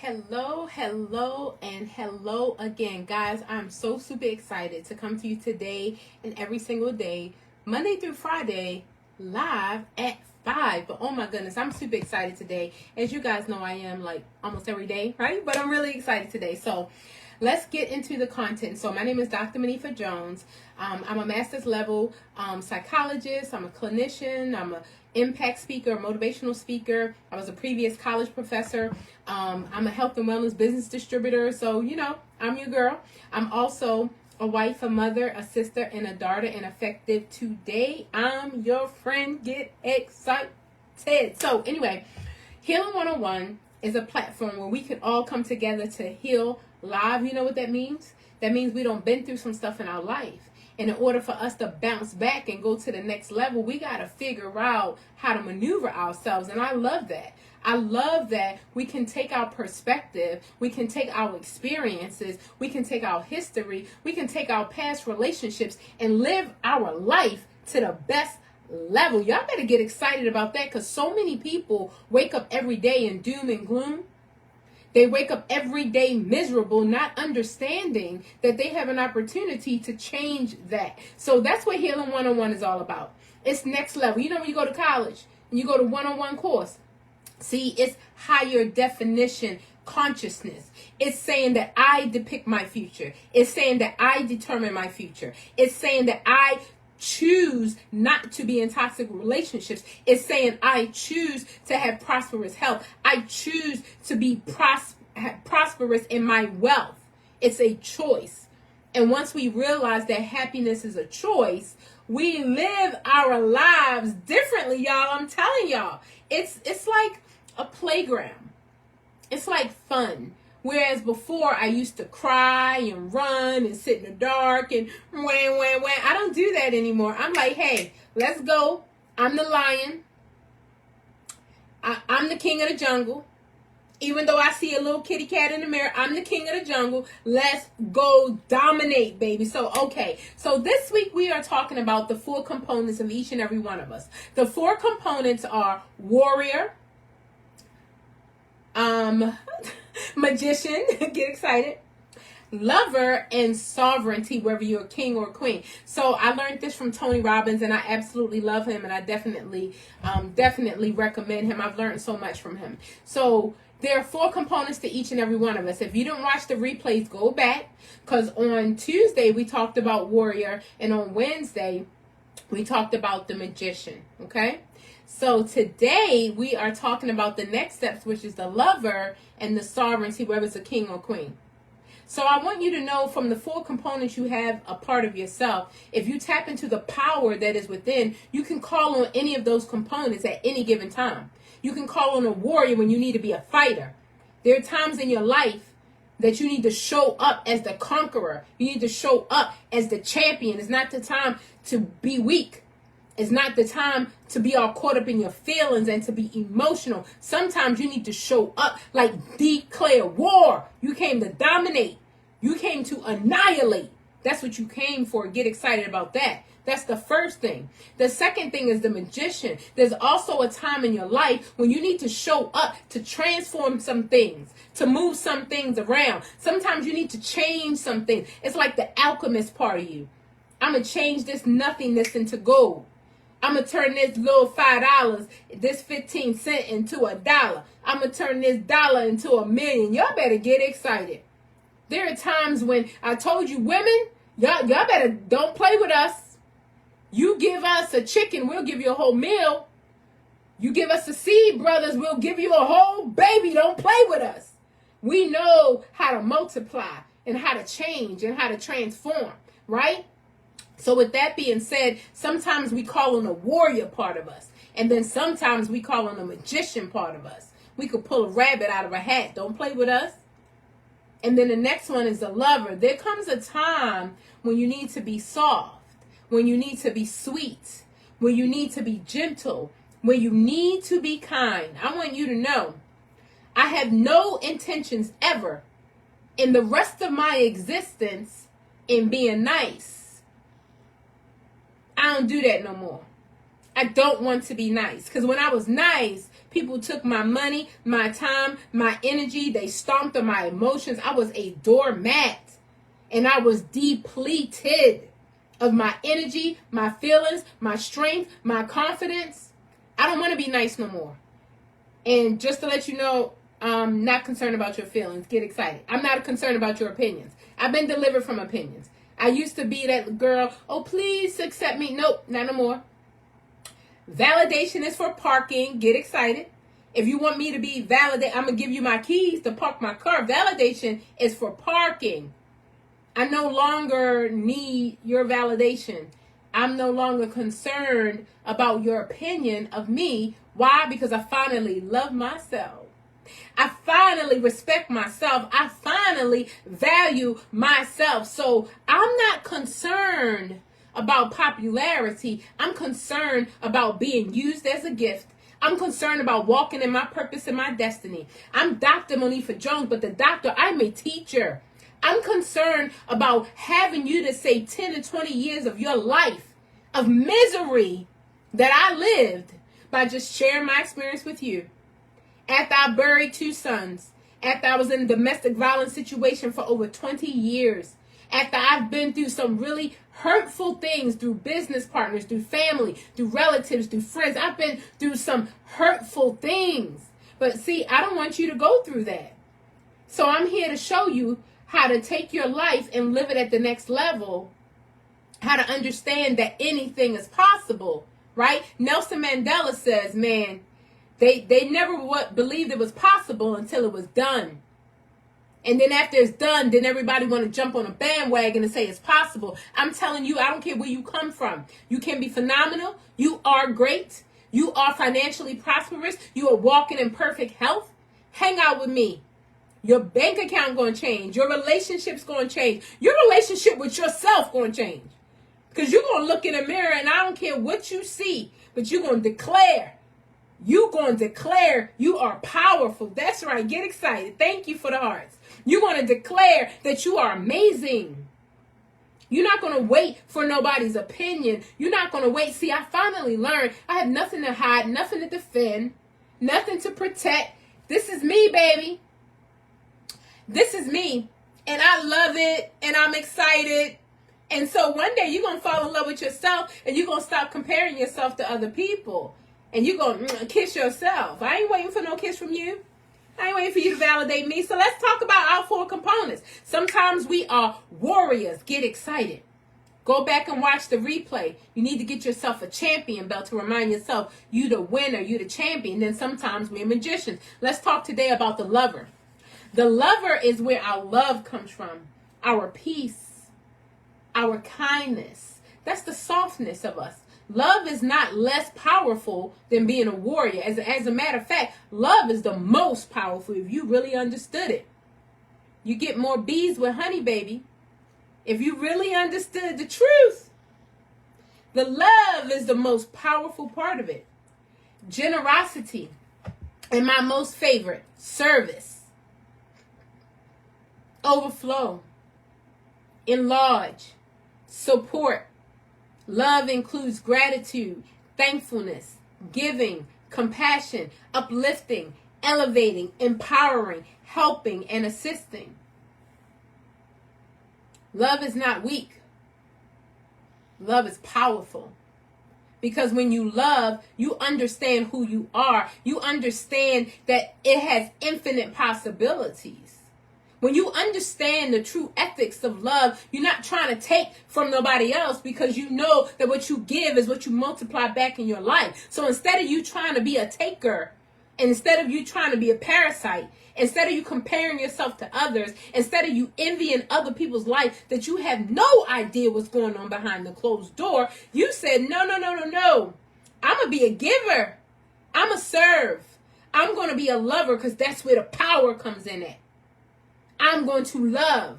Hello, and hello again. Guys, I'm so super excited to come to you today and every single day, Monday through Friday, live at 5. But oh my goodness, I'm super excited today. As you guys know, I am like almost every day, right? But I'm really excited today. So let's get into the content. So my name is Monifa Jones. I'm a master's level psychologist. I'm a clinician. I'm a impact speaker, motivational speaker. I was a previous college professor. I'm a health and wellness business distributor. So, I'm your girl. I'm also a wife, a mother, a sister, and a daughter, and effective today. I'm your friend. Get excited. So anyway, Healing 101 is a platform where we can all come together to heal live. You know what that means? That means we don't been through some stuff in our life. And in order for us to bounce back and go to the next level, we got to figure out how to maneuver ourselves. And I love that. I love that we can take our perspective, we can take our experiences, we can take our history, we can take our past relationships and live our life to the best level. Y'all better get excited about that, because so many people wake up every day in doom and gloom. They wake up every day miserable, not understanding that they have an opportunity to change that. So that's what Healing 101 is all about. It's next level. You know, when you go to college and you go to one-on-one course, see, it's higher definition consciousness. It's saying that I depict my future. It's saying that I determine my future. It's saying that I choose not to be in toxic relationships. It's saying I choose to have prosperous health. I choose to be prosperous in my wealth. It's a choice. And once we realize that happiness is a choice, we live our lives differently, y'all. I'm telling y'all. It's like a playground. It's like fun. Whereas before, I used to cry and run and sit in the dark and wham. I don't do that anymore. I'm like, hey, let's go. I'm the lion. I'm the king of the jungle. Even though I see a little kitty cat in the mirror, I'm the king of the jungle. Let's go dominate, baby. So, okay. So this week we are talking about the 4 components of each and every one of us. The 4 components are warrior, magician, get excited, lover, and sovereignty, whether you're a king or a queen. So I learned this from Tony Robbins, and I absolutely love him, and I definitely recommend him. I've learned so much from him. So there are 4 components to each and every one of us. If you didn't watch the replays, go back, because on Tuesday we talked about warrior, and on Wednesday we talked about the magician, okay? So today we are talking about the next steps, which is the lover and the sovereignty, whether it's a king or queen. So I want you to know, from the 4 components you have a part of yourself, if you tap into the power that is within, you can call on any of those components at any given time. You can call on a warrior when you need to be a fighter. There are times in your life that you need to show up as the conqueror. You need to show up as the champion. It's not the time to be weak. It's not the time to be all caught up in your feelings and to be emotional. Sometimes you need to show up, like declare war. You came to dominate. You came to annihilate. That's what you came for. Get excited about that. That's the first thing. The second thing is the magician. There's also a time in your life when you need to show up to transform some things, to move some things around. Sometimes you need to change some things. It's like the alchemist part of you. I'm going to change this nothingness into gold. I'm going to turn this little $5, this 15 cent into $1. I'm going to turn this dollar into $1 million. Y'all better get excited. There are times when I told you, women, y'all better don't play with us. You give us a chicken, we'll give you a whole meal. You give us a seed, brothers, we'll give you a whole baby. Don't play with us. We know how to multiply and how to change and how to transform, right? So with that being said, sometimes we call on the warrior part of us. And then sometimes we call on the magician part of us. We could pull a rabbit out of a hat. Don't play with us. And then the next one is the lover. There comes a time when you need to be soft, when you need to be sweet, when you need to be gentle, when you need to be kind. I want you to know, I have no intentions ever in the rest of my existence in being nice. I don't do that no more. I don't want to be nice. Because when I was nice, people took my money, my time, my energy. They stomped on my emotions. I was a doormat. And I was depleted of my energy, my feelings, my strength, my confidence. I don't want to be nice no more. And just to let you know, I'm not concerned about your feelings. Get excited. I'm not concerned about your opinions. I've been delivered from opinions. I used to be that girl, oh, please accept me. Nope, not no more. Validation is for parking. Get excited. If you want me to be validated, I'm going to give you my keys to park my car. Validation is for parking. I no longer need your validation. I'm no longer concerned about your opinion of me. Why? Because I finally love myself. I finally respect myself. I finally value myself. So I'm not concerned about popularity. I'm concerned about being used as a gift. I'm concerned about walking in my purpose and my destiny. I'm Dr. Monifa Jones, but the doctor, I'm a teacher. I'm concerned about having you to say 10 to 20 years of your life of misery that I lived by just sharing my experience with you. After I buried 2 sons, after I was in a domestic violence situation for over 20 years, after I've been through some really hurtful things through business partners, through family, through relatives, through friends, I've been through some hurtful things. But see, I don't want you to go through that. So I'm here to show you how to take your life and live it at the next level, how to understand that anything is possible, right? Nelson Mandela says, man, they never believed it was possible until it was done. And then after it's done, then everybody want to jump on a bandwagon and say it's possible. I'm telling you, I don't care where you come from. You can be phenomenal. You are great. You are financially prosperous. You are walking in perfect health. Hang out with me. Your bank account going to change. Your relationship's going to change. Your relationship with yourself going to change. Because you're going to look in the mirror and I don't care what you see, but you're going to declare. You're going to declare you are powerful. That's right. Get excited. Thank you for the hearts. You're going to declare that you are amazing. You're not going to wait for nobody's opinion. You're not going to wait. See, I finally learned I have nothing to hide, nothing to defend, nothing to protect. This is me, baby. This is me. And I love it. And I'm excited. And so one day you're going to fall in love with yourself and you're going to stop comparing yourself to other people. And you're going to kiss yourself. I ain't waiting for no kiss from you. I ain't waiting for you to validate me. So let's talk about our 4 components. Sometimes we are warriors. Get excited. Go back and watch the replay. You need to get yourself a champion belt to remind yourself you the winner, you the champion. Then sometimes we're magicians. Let's talk today about the lover. The lover is where our love comes from. Our peace. Our kindness. That's the softness of us. Love is not less powerful than being a warrior. As a matter of fact, love is the most powerful if you really understood it. You get more bees with honey, baby. If you really understood the truth. The love is the most powerful part of it. Generosity. And my most favorite, service. Overflow. Enlarge. Support. Love includes gratitude, thankfulness, giving, compassion, uplifting, elevating, empowering, helping, and assisting. Love is not weak. Love is powerful. Because when you love, you understand who you are. You understand that it has infinite possibilities. When you understand the true ethics of love, you're not trying to take from nobody else because you know that what you give is what you multiply back in your life. So instead of you trying to be a taker, and instead of you trying to be a parasite, instead of you comparing yourself to others, instead of you envying other people's life that you have no idea what's going on behind the closed door, you said, no. I'm going to be a giver. I'm going to serve. I'm going to be a lover because that's where the power comes in at. I'm going to love.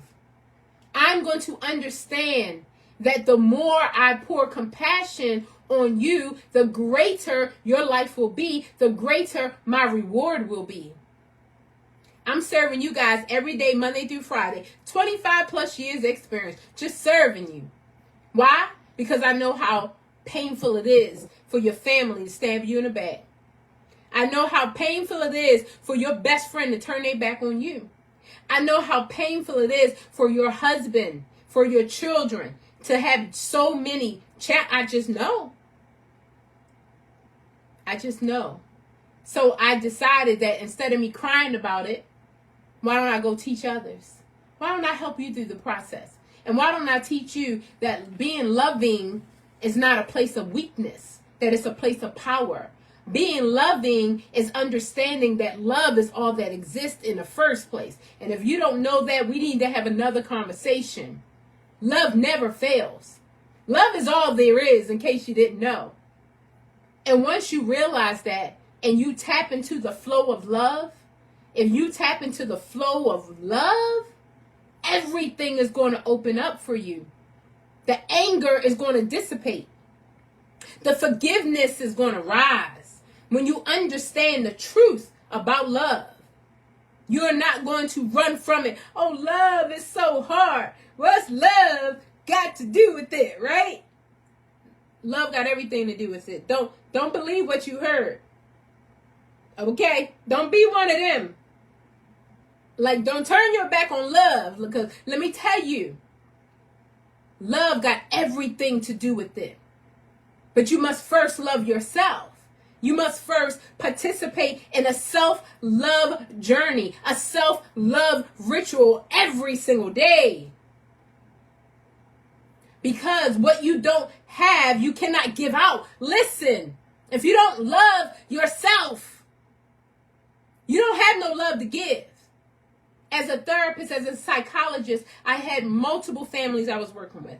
I'm going to understand that the more I pour compassion on you, the greater your life will be, the greater my reward will be. I'm serving you guys every day, Monday through Friday, 25 plus years experience, just serving you. Why? Because I know how painful it is for your family to stab you in the back. I know how painful it is for your best friend to turn their back on you. I know how painful it is for your husband, for your children to have so many I just know. I just know. So I decided that instead of me crying about it, why don't I go teach others? Why don't I help you through the process? And why don't I teach you that being loving is not a place of weakness, that it's a place of power. Being loving is understanding that love is all that exists in the first place. And if you don't know that, we need to have another conversation. Love never fails. Love is all there is, in case you didn't know. And once you realize that and you tap into the flow of love, if you tap into the flow of love, everything is going to open up for you. The anger is going to dissipate. The forgiveness is going to rise. When you understand the truth about love, you're not going to run from it. Oh, love is so hard. What's love got to do with it, right? Love got everything to do with it. Don't believe what you heard. Okay? Don't be one of them. Like, don't turn your back on love, because let me tell you, love got everything to do with it. But you must first love yourself. You must first participate in a self-love journey, a self-love ritual every single day. Because what you don't have, you cannot give out. Listen, if you don't love yourself, you don't have no love to give. As a therapist, as a psychologist, I had multiple families I was working with.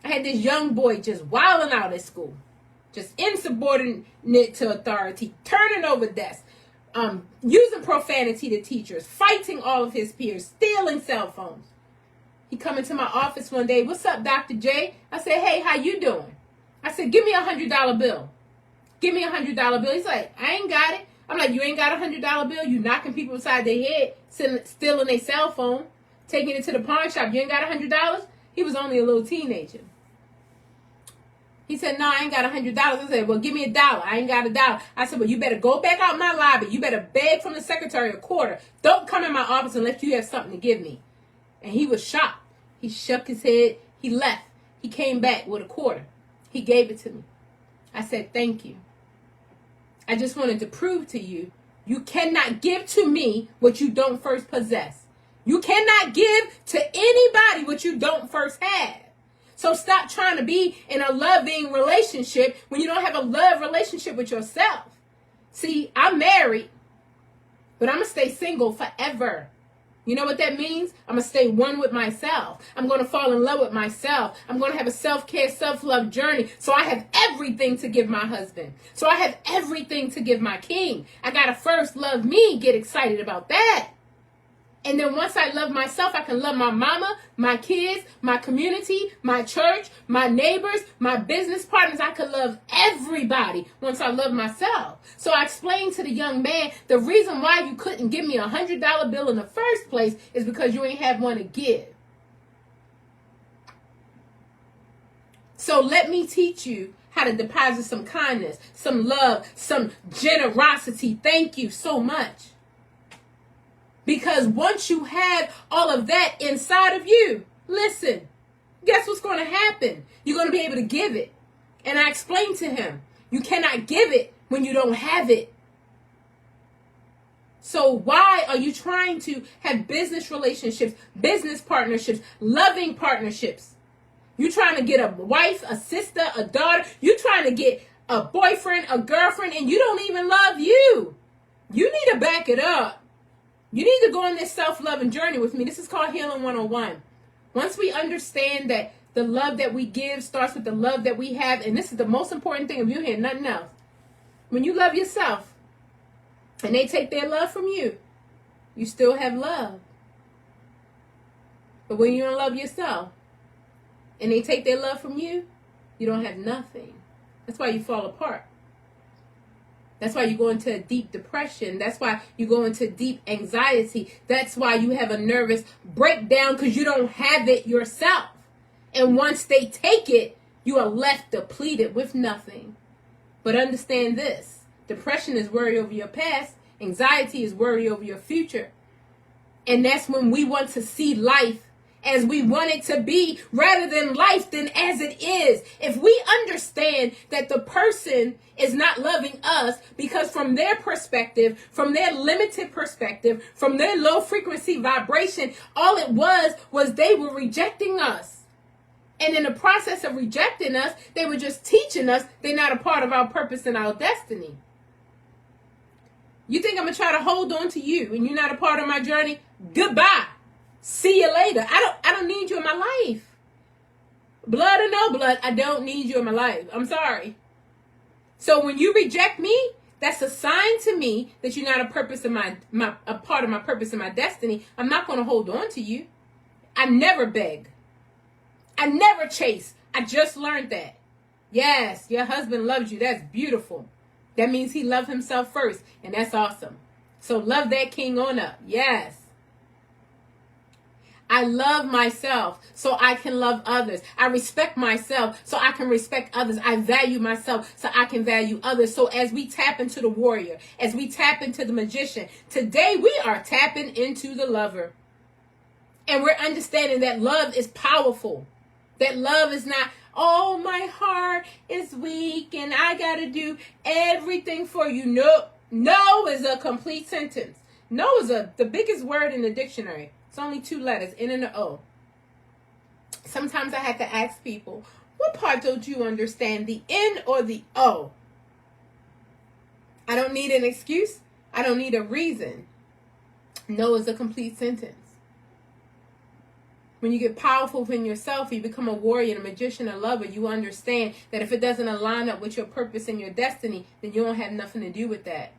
I had this young boy just wilding out at school, just insubordinate to authority, turning over desks, using profanity to teachers, fighting all of his peers, stealing cell phones. He come into my office one day. What's up, Dr. J? I said, hey, how you doing? I said, give me $100 bill. Give me $100 bill. He's like, I ain't got it. I'm like, you ain't got $100 bill? You knocking people inside their head, stealing their cell phone, taking it to the pawn shop. You ain't got $100? He was only a little teenager. He said, no, I ain't got $100. I said, well, give me $1. I ain't got $1. I said, well, you better go back out my lobby. You better beg from the secretary a quarter. Don't come in my office unless you have something to give me. And he was shocked. He shook his head. He left. He came back with a quarter. He gave it to me. I said, thank you. I just wanted to prove to you, you cannot give to me what you don't first possess. You cannot give to anybody what you don't first have. So stop trying to be in a loving relationship when you don't have a love relationship with yourself. See, I'm married, but I'm going to stay single forever. You know what that means? I'm going to stay one with myself. I'm going to fall in love with myself. I'm going to have a self-care, self-love journey. So I have everything to give my husband. So I have everything to give my king. I got to first love me, get excited about that. And then once I love myself, I can love my mama, my kids, my community, my church, my neighbors, my business partners. I can love everybody once I love myself. So I explained to the young man, the reason why you couldn't give me $100 bill in the first place is because you ain't have one to give. So let me teach you how to deposit some kindness, some love, some generosity. Thank you so much. Because once you have all of that inside of you, listen, guess what's going to happen? You're going to be able to give it. And I explained to him, you cannot give it when you don't have it. So why are you trying to have business relationships, business partnerships, loving partnerships? You're trying to get a wife, a sister, a daughter. You're trying to get a boyfriend, a girlfriend, and you don't even love you. You need to back it up. You need to go on this self-loving journey with me. This is called Healing 101. Once we understand that the love that we give starts with the love that we have, and this is the most important thing if you hear nothing else. When you love yourself and they take their love from you, you still have love. But when you don't love yourself and they take their love from you, you don't have nothing. That's why you fall apart. That's why you go into a deep depression. That's why you go into deep anxiety. That's why you have a nervous breakdown, because you don't have it yourself. And once they take it, You are left depleted with nothing. But understand this. Depression is worry over your past. Anxiety is worry over your future. And that's when we want to see life as we want it to be rather than life than as it is. If we understand that the person is not loving us because from their perspective, from their limited perspective, from their low frequency vibration, all it was they were rejecting us. And in the process of rejecting us, they were just teaching us they're not a part of our purpose and our destiny. You think I'm going to try to hold on to you and you're not a part of my journey? Goodbye. See you later. I don't need you in my life. Blood or no blood, I don't need you in my life. I'm sorry. So when you reject me, that's a sign to me that you're not a purpose of a part of my purpose and my destiny. I'm not going to hold on to you. I never beg. I never chase. I just learned that. Yes, your husband loves you. That's beautiful. That means he loved himself first, and that's awesome. So love that king on up. Yes. I love myself so I can love others. I respect myself so I can respect others. I value myself so I can value others. So as we tap into the warrior, as we tap into the magician, today we are tapping into the lover. And we're understanding that love is powerful. That love is not, oh, my heart is weak and I got to do everything for you. No, no is a complete sentence. No is the biggest word in the dictionary. It's only 2 letters, N and an O. Sometimes I have to ask people, what part don't you understand, the N or the O? I don't need an excuse. I don't need a reason. No is a complete sentence. When you get powerful within yourself, you become a warrior, a magician, a lover, you understand that if it doesn't align up with your purpose and your destiny, then you don't have nothing to do with that.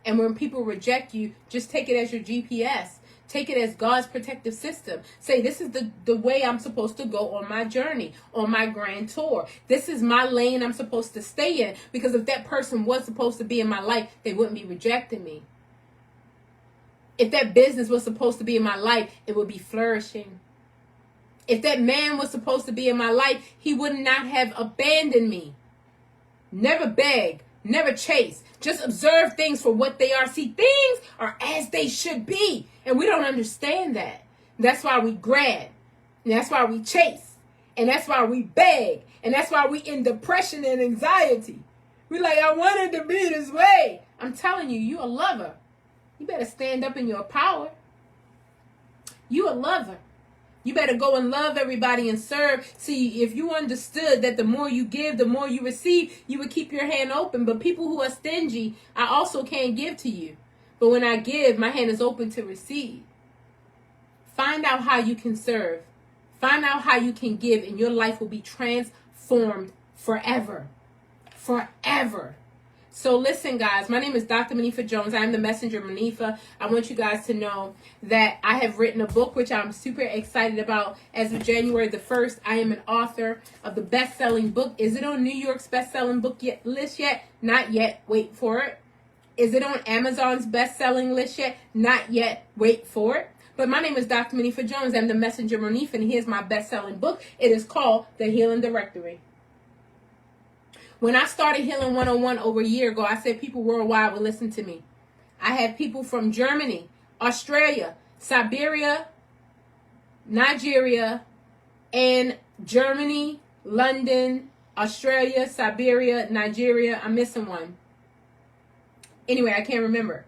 And when people reject you, just take it as your GPS. Take it as God's protective system. Say, this is the way I'm supposed to go on my journey, on my grand tour. This is my lane I'm supposed to stay in. Because if that person was supposed to be in my life, they wouldn't be rejecting me. If that business was supposed to be in my life, it would be flourishing. If that man was supposed to be in my life, he would not have abandoned me. Never beg, never chase. Just observe things for what they are. See, things are as they should be. And we don't understand that. That's why we grab. And that's why we chase. And that's why we beg. And that's why we in depression and anxiety. We like, I wanted to be this way. I'm telling you, you a lover. You better stand up in your power. You a lover. You better go and love everybody and serve. See, if you understood that the more you give, the more you receive, you would keep your hand open. But people who are stingy, I also can't give to you. But when I give, my hand is open to receive. Find out how you can serve. Find out how you can give, and your life will be transformed forever. Forever. So listen, guys, my name is Dr. Monifa Jones. I am the messenger Monifa. I want you guys to know that I have written a book, which I'm super excited about. As of January the 1st, I am an author of the best-selling book. Is it on New York's best-selling book list yet? Not yet. Wait for it. Is it on Amazon's best-selling list yet? Not yet. Wait for it. But my name is Dr. Monifa Jones. I'm the messenger Monifa, and here's my best-selling book. It is called The Healing Directory. When I started Healing 101 over a year ago, I said people worldwide would listen to me. I had people from Germany, Australia, Siberia, Nigeria, and Germany, London, Australia, Siberia, Nigeria. I'm missing one. Anyway, I can't remember.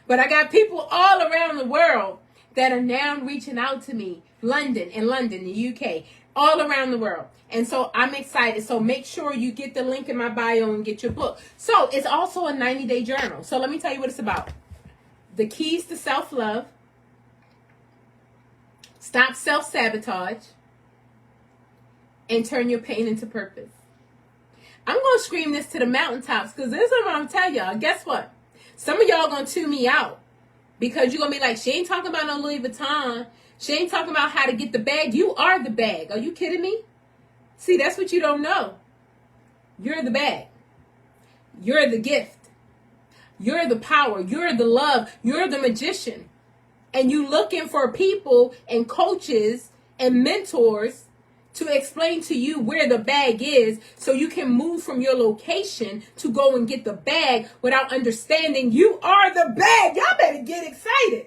But I got people all around the world that are now reaching out to me. London, the UK, all around the world. And so I'm excited. So make sure you get the link in my bio and get your book. So it's also a 90-day journal. So let me tell you what it's about. The keys to self-love. Stop self-sabotage. And turn your pain into purpose. I'm going to scream this to the mountaintops because this is what I'm going to tell y'all. Guess what? Some of y'all going to tune me out because you're going to be like, she ain't talking about no Louis Vuitton. She ain't talking about how to get the bag. You are the bag. Are you kidding me? See, that's what you don't know. You're the bag. You're the gift. You're the power. You're the love. You're the magician. And you looking for people and coaches and mentors to explain to you where the bag is so you can move from your location to go and get the bag without understanding you are the bag. Y'all better get excited.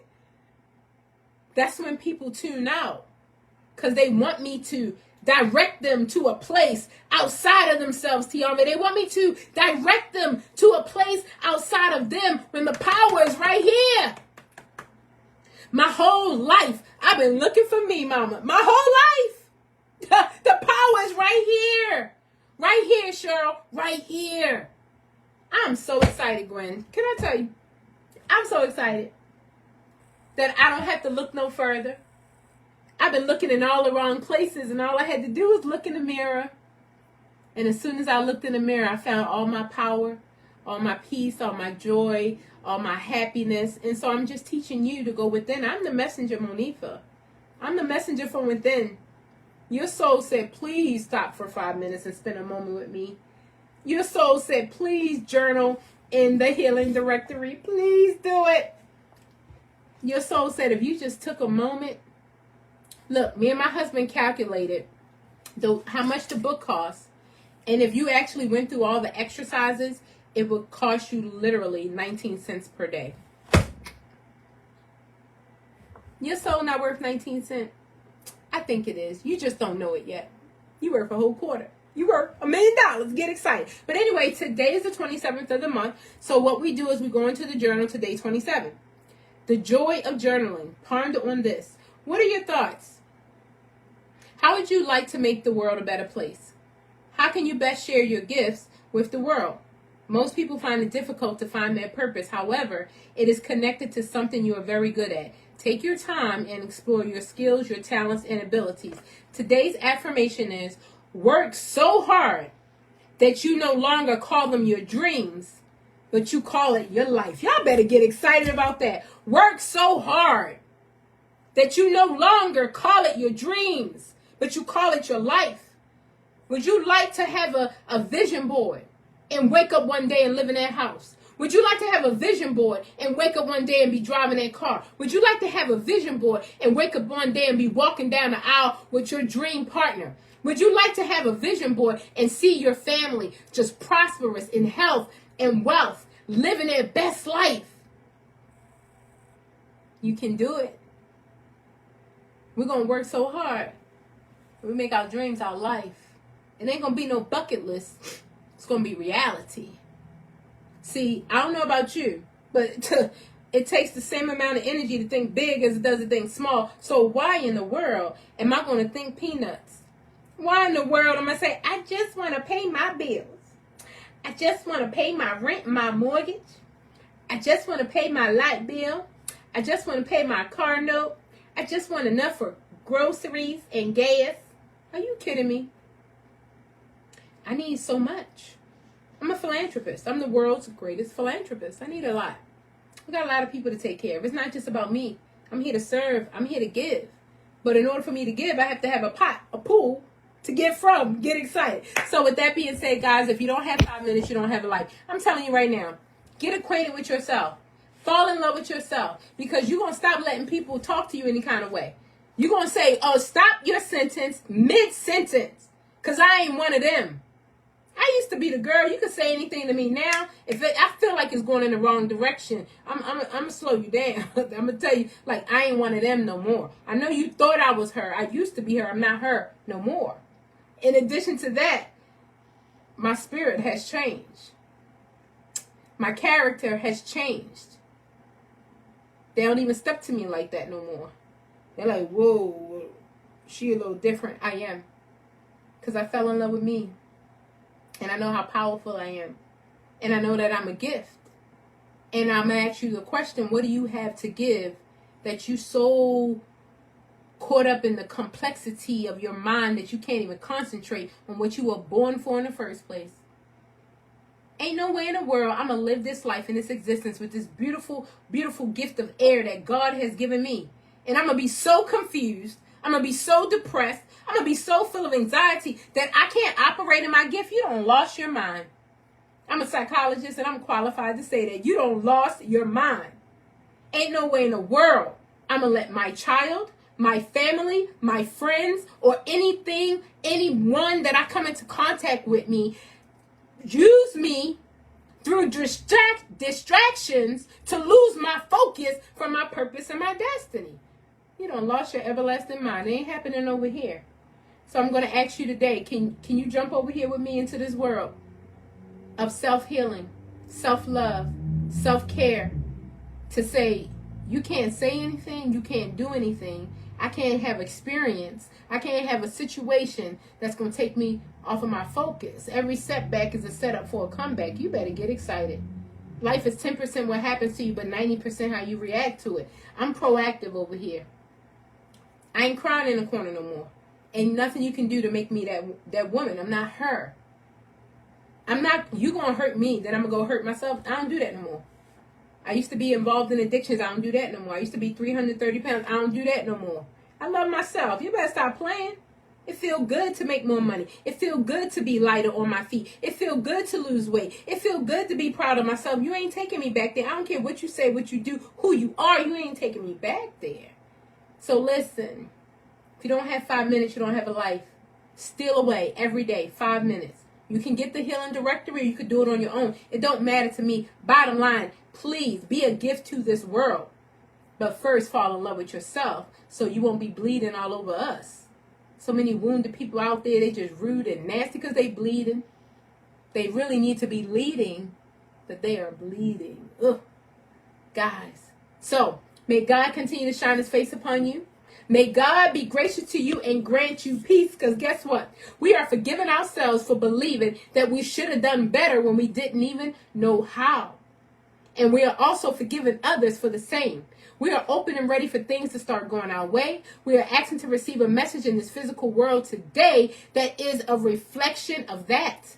That's when people tune out, because they want me to direct them to a place outside of themselves, Tiara. They want me to direct them to a place outside of them when the power is right here. My whole life, I've been looking for me, mama. My whole life. The power is right here. Right here, Cheryl. Right here. I'm so excited, Gwen. Can I tell you? I'm so excited that I don't have to look no further. I've been looking in all the wrong places, and all I had to do was look in the mirror. And as soon as I looked in the mirror, I found all my power, all my peace, all my joy, all my happiness. And so I'm just teaching you to go within. I'm the messenger, Monifa. I'm the messenger from within. Your soul said, please stop for 5 minutes and spend a moment with me. Your soul said, please journal in the healing directory. Please do it. Your soul said, if you just took a moment. Look, me and my husband calculated how much the book costs. And if you actually went through all the exercises, it would cost you literally 19 cents per day. Your soul not worth 19 cents. I think it is. You just don't know it yet. You worth a whole quarter. You worth $1 million. Get excited. But anyway, today is the 27th of the month. So what we do is we go into the journal to day 27. The joy of journaling. Ponder on this. What are your thoughts? How would you like to make the world a better place? How can you best share your gifts with the world? Most people find it difficult to find their purpose. However, it is connected to something you are very good at. Take your time and explore your skills, your talents, and abilities. Today's affirmation is, work so hard that you no longer call them your dreams, but you call it your life. Y'all better get excited about that. Work so hard that you no longer call it your dreams, but you call it your life. Would you like to have a vision board and wake up one day and live in that house? Would you like to have a vision board and wake up one day and be driving that car? Would you like to have a vision board and wake up one day and be walking down the aisle with your dream partner? Would you like to have a vision board and see your family just prosperous in health and wealth, living their best life? You can do it. We're going to work so hard. We make our dreams our life. It ain't going to be no bucket list. It's going to be reality. See, I don't know about you, but it takes the same amount of energy to think big as it does to think small. So why in the world am I going to think peanuts? Why in the world am I saying, I just want to pay my bills. I just want to pay my rent, my mortgage. I just want to pay my light bill. I just want to pay my car note. I just want enough for groceries and gas. Are you kidding me? I need so much. I'm a philanthropist. I'm the world's greatest philanthropist. I need a lot. We got a lot of people to take care of. It's not just about me. I'm here to serve. I'm here to give. But in order for me to give, I have to have a pot, a pool to give from. Get excited. So with that being said, guys, if you don't have 5 minutes, you don't have a life. I'm telling you right now, get acquainted with yourself. Fall in love with yourself, because you're going to stop letting people talk to you any kind of way. You're going to say, oh, stop your sentence mid-sentence, because I ain't one of them. I used to be the girl. You could say anything to me now. I feel like it's going in the wrong direction, I'm going to slow you down. I'm going to tell you, like, I ain't one of them no more. I know you thought I was her. I used to be her. I'm not her no more. In addition to that, my spirit has changed. My character has changed. They don't even step to me like that no more. They're like, whoa, she a little different. I am. Because I fell in love with me. And I know how powerful I am. And I know that I'm a gift. And I'm going to ask you the question, what do you have to give that you so caught up in the complexity of your mind that you can't even concentrate on what you were born for in the first place? Ain't no way in the world I'm going to live this life in this existence with this beautiful, beautiful gift of air that God has given me. And I'm going to be so confused. I'm going to be so depressed. I'm going to be so full of anxiety that I can't operate in my gift. You don't lost your mind. I'm a psychologist and I'm qualified to say that. You don't lost your mind. Ain't no way in the world I'm going to let my child, my family, my friends, or anyone that I come into contact with me, use me through distractions to lose my focus from my purpose and my destiny. You done lost your everlasting mind. It ain't happening over here. So I'm going to ask you today, can you jump over here with me into this world of self-healing, self-love, self-care, to say, you can't say anything, you can't do anything, I can't have experience, I can't have a situation that's going to take me off of my focus. Every setback is a setup for a comeback. You better get excited. Life is 10% what happens to you, but 90% how you react to it. I'm proactive over here. I ain't crying in the corner no more. Ain't nothing you can do to make me that woman. I'm not her. I'm not, you gonna hurt me, then I'm gonna go hurt myself. I don't do that no more. I used to be involved in addictions. I don't do that no more. I used to be 330 pounds. I don't do that no more. I love myself. You better stop playing. It feel good to make more money. It feel good to be lighter on my feet. It feel good to lose weight. It feel good to be proud of myself. You ain't taking me back there. I don't care what you say, what you do, who you are. You ain't taking me back there. So listen, if you don't have 5 minutes, you don't have a life. Steal away every day, 5 minutes. You can get the healing directory, or you could do it on your own. It don't matter to me. Bottom line, please be a gift to this world. But first, fall in love with yourself so you won't be bleeding all over us. So many wounded people out there, they just rude and nasty because they bleeding. They really need to be leading, but they are bleeding. Ugh, guys. So, may God continue to shine his face upon you. May God be gracious to you and grant you peace, because guess what? We are forgiving ourselves for believing that we should have done better when we didn't even know how. And we are also forgiving others for the same. We are open and ready for things to start going our way. We are asking to receive a message in this physical world today that is a reflection of that.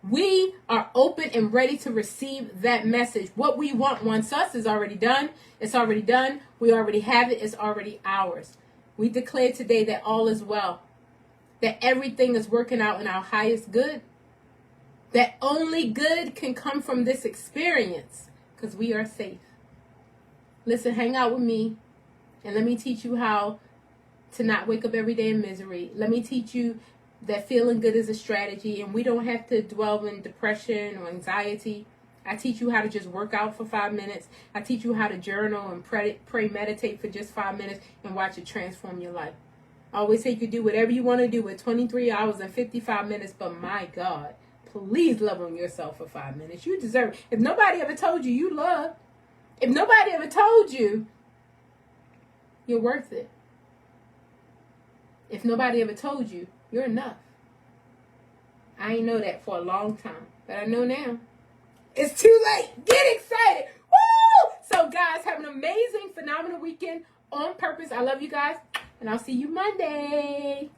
We are open and ready to receive that message. What we want once us is already done. It's already done. We already have it. It's already ours. We declare today that all is well, that everything is working out in our highest good, that only good can come from this experience because we are safe. Listen, hang out with me and let me teach you how to not wake up every day in misery. Let me teach you that feeling good is a strategy, and we don't have to dwell in depression or anxiety. I teach you how to just work out for 5 minutes. I teach you how to journal and pray, meditate for just 5 minutes and watch it transform your life. I always say you can do whatever you want to do with 23 hours and 55 minutes, but my God, please love on yourself for 5 minutes. You deserve it. If nobody ever told you you love, if nobody ever told you you're worth it, if nobody ever told you you're enough. I ain't know that for a long time, but I know now. It's too late. Get excited. Woo! So guys, have an amazing, phenomenal weekend on purpose. I love you guys, and I'll see you Monday.